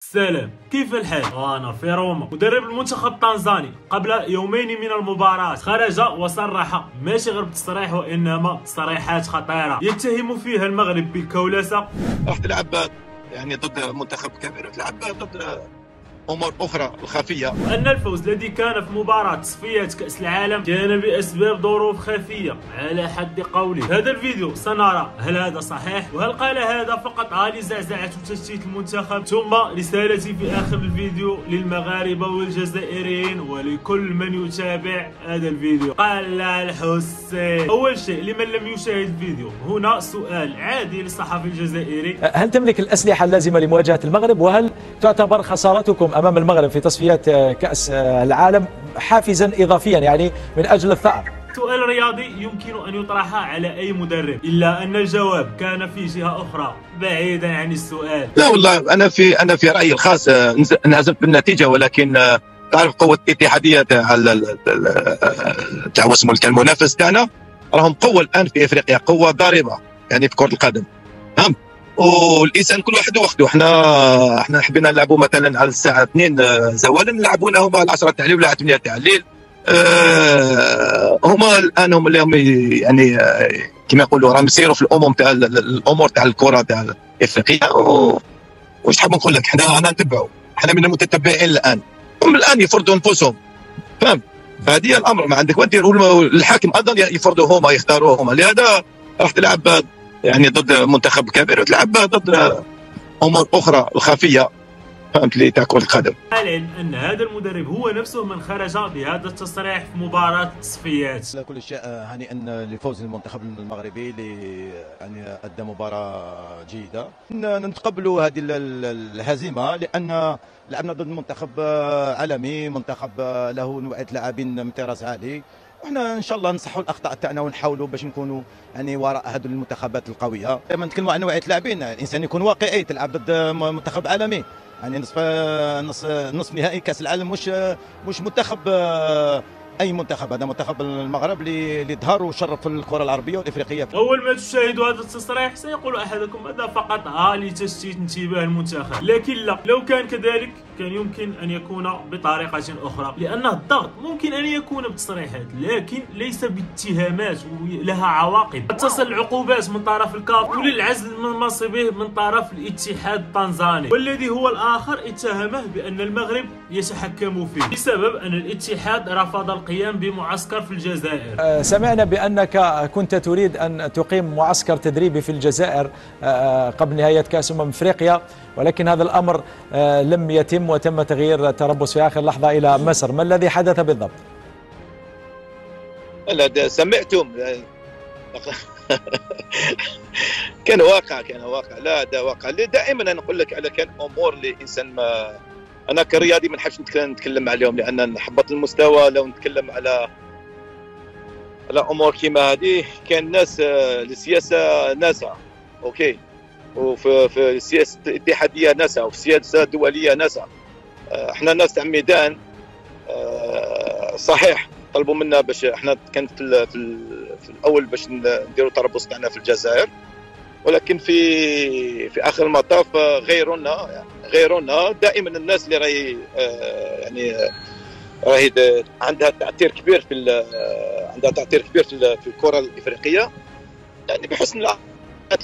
سلام، كيف الحال؟ أنا في روما. مدرب المنتخب التنزاني قبل يومين من المباراة خرج وصرح، ماشي غير بتصريح وإنما تصريحات خطيرة يتهم فيها المغرب بالكولسة. راح تلعب يعني ضد منتخب كبير وتلعب ضد امور اخرى الخفيه، وان الفوز الذي كان في مباراه تصفيات كاس العالم كان باسباب ظروف خفيه على حد قوله. هذا الفيديو سنرى هل هذا صحيح، وهل قال هذا فقط لزعزعه وتشتيت المنتخب. ثم رسالتي في اخر الفيديو للمغاربه والجزائريين ولكل من يتابع هذا الفيديو. قال الحسين. اول شيء لمن لم يشاهد الفيديو، هنا سؤال عادي للصحفي الجزائري: هل تملك الاسلحه اللازمه لمواجهه المغرب؟ وهل تعتبر خسارتكم امام المغرب في تصفيات كاس العالم حافزا اضافيا يعني من اجل الثأر؟ سؤال رياضي يمكن ان يطرح على اي مدرب، الا ان الجواب كان في جهه اخرى بعيدا عن السؤال. لا والله انا في رايي الخاص انهزمت بالنتيجه، ولكن تعرف قوه الاتحاديه تاع اسمه المنافس تاعنا، راهم قوه الان في افريقيا، قوه ضاربه يعني في كره القدم. فهمت؟ والانسان كل واحد وقته. احنا حبينا نلعبوا مثلا على الساعه 2 زوالا، نلعبونهم على 10 تاع الليل ولا 8 تاع الليل. هما الان هم اللي هم يعني كما يقولوا راهم يسيروا في الامور تاع الكره تاع افريقيا. واش حاب نقول لك، احنا نتبعوا، احنا من المتتبعين الان. هم الان يفرضوا انفسهم، فهمت؟ فهذه الامر ما عندك ودير. الحاكم ايضا يفرضوا هما، يختاروا هما. لهذا راح تلعب يعني ضد منتخب كبير وتلعب ضد امور اخرى الخفيه، فهمت لي، تاع كره القدم. العلم ان هذا المدرب هو نفسه من خرج بهذا التصريح في مباراه التصفيات. كل شيء هنيئا لفوز المنتخب المغربي اللي يعني ادى مباراه جيده. نتقبلوا هذه الهزيمه لان لعبنا ضد منتخب عالمي، منتخب له نوعيه لاعبين من طراز عالي. وحنا ان شاء الله نصحوا الاخطاء تاعنا ونحاولوا باش نكونوا يعني وراء هذه المنتخبات القويه. لما نتكلموا عن نوعيه لاعبين، الانسان يكون واقعي، تلعب ضد منتخب عالمي يعني نصف نهائي كاس العالم، مش منتخب اي منتخب. هذا منتخب المغرب اللي ظهر وشرف الكره العربيه والافريقيه. اول ما تشاهدوا هذا التصريح سيقول احدكم هذا فقط لتشتيت انتباه المنتخب، لكن لا، لو كان كذلك كان يمكن ان يكون بطريقه اخرى، لان الضغط ممكن ان يكون بتصريحات لكن ليس باتهامات ولها عواقب. تصل العقوبات من طرف الكاف وللعزل من منصبه من طرف الاتحاد التنزاني، والذي هو الاخر اتهمه بان المغرب يتحكم فيه بسبب ان الاتحاد رفض القيام بمعسكر في الجزائر. سمعنا بانك كنت تريد ان تقيم معسكر تدريبي في الجزائر قبل نهايه كاس افريقيا، ولكن هذا الامر لم يتم وتم تغيير التربص في اخر لحظه الى مصر. ما الذي حدث بالضبط؟ لا سمعتم كان واقع لا ده واقع. دائما انا نقول لك على كان امور اللي انسان ما انا كرياضي ما نحبش نتكلم عليهم، لان نحبط المستوى. لو نتكلم على امور كيما هذه، كان ناس السياسه ناسا اوكي، وفي السياسه الاتحاديه ناسا، وفي السياسه الدوليه ناسا. احنا ناس تاع ميدان. صحيح طلبوا منا باش احنا كانت في الاول باش نديروا تربص تاعنا في الجزائر، ولكن في اخر المطاف غيرونا. دائما الناس اللي راهي راهي عندها تاثير كبير في الكره الافريقيه، يعني بحسن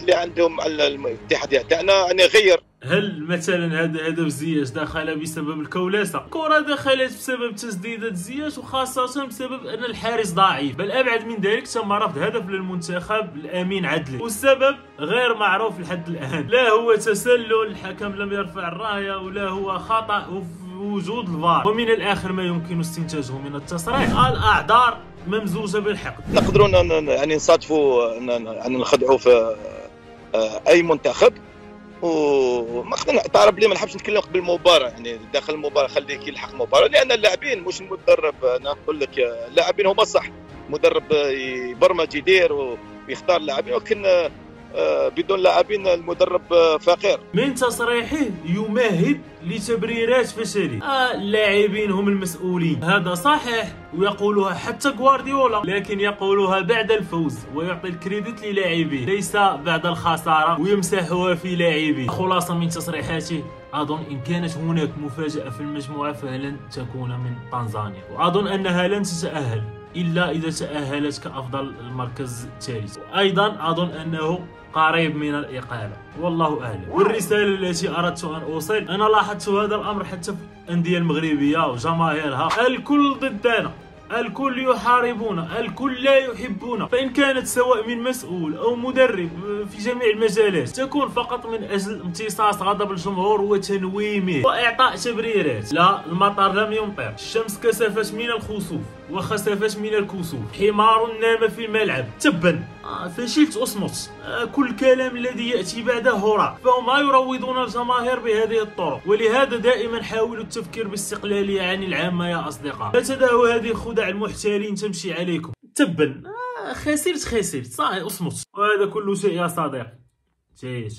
اللي عندهم على الاتحاديه تاعنا يعني غير. هل مثلا هذا هدف زياش دخل بسبب الكولاسه؟ الكره دخلت بسبب تسديدات زياش، وخاصه بسبب ان الحارس ضعيف. بل ابعد من ذلك، تم رفض هدف للمنتخب الامين عدلي، والسبب غير معروف لحد الان. لا هو تسلل، الحكم لم يرفع الرايه، ولا هو خطا وجود الفار. ومن الاخر ما يمكن استنتاجه من التصريح الاعذار ممزوجه بالحقد. نقدروا يعني نصادفوا يعني نخدعوا في اي منتخب. وما تعرف لي ما نحبش نتكلم قبل المباراه، يعني داخل المباراه خليك يلحق المباراه، لان اللاعبين مش المدرب. انا نقول لك اللاعبين هما صح، مدرب يبرمج يدير ويختار اللاعبين، ولكن بدون لاعبين المدرب فقير. من تصريحه يمهد لتبريرات فشله. اللاعبين هم المسؤولين، هذا صحيح، ويقولها حتى غوارديولا، لكن يقولها بعد الفوز ويعطي الكريديت للاعبيه ليس بعد الخساره ويمسحها في لاعبيه. خلاصه من تصريحاته: أظن إن كانت هناك مفاجأة في المجموعة فلن تكون من تنزانيا، وأظن أنها لن تتأهل إلا إذا تأهلت كأفضل المركز الثالث. أيضا أظن أنه قريب من الإقالة، والله أعلم. والرسالة التي أردت أن أوصل، أنا لاحظت هذا الأمر حتى في الأندية المغربية وجماهيرها، الكل ضدنا، الكل يحاربون، الكل لا يحبون. فإن كانت سواء من مسؤول أو مدرب في جميع المجالات تكون فقط من أجل امتصاص غضب الجمهور وتنويمه وإعطاء تبريرات. لا، المطر لم يمطر، الشمس كسفت من الخسوف وخسفت من الكسوف، حمار نام في الملعب. تبا فشلت أصمت. كل كلام الذي يأتي بعده هراء، فهم يروضون الجماهير بهذه الطرق، ولهذا دائما حاولوا التفكير باستقلالية عن العامة يا أصدقاء. لا تدعوا هذه الخدع المحتالين تمشي عليكم. تبا خسرت صحيح، أصمت. وهذا كل شيء يا صديقي. جيش.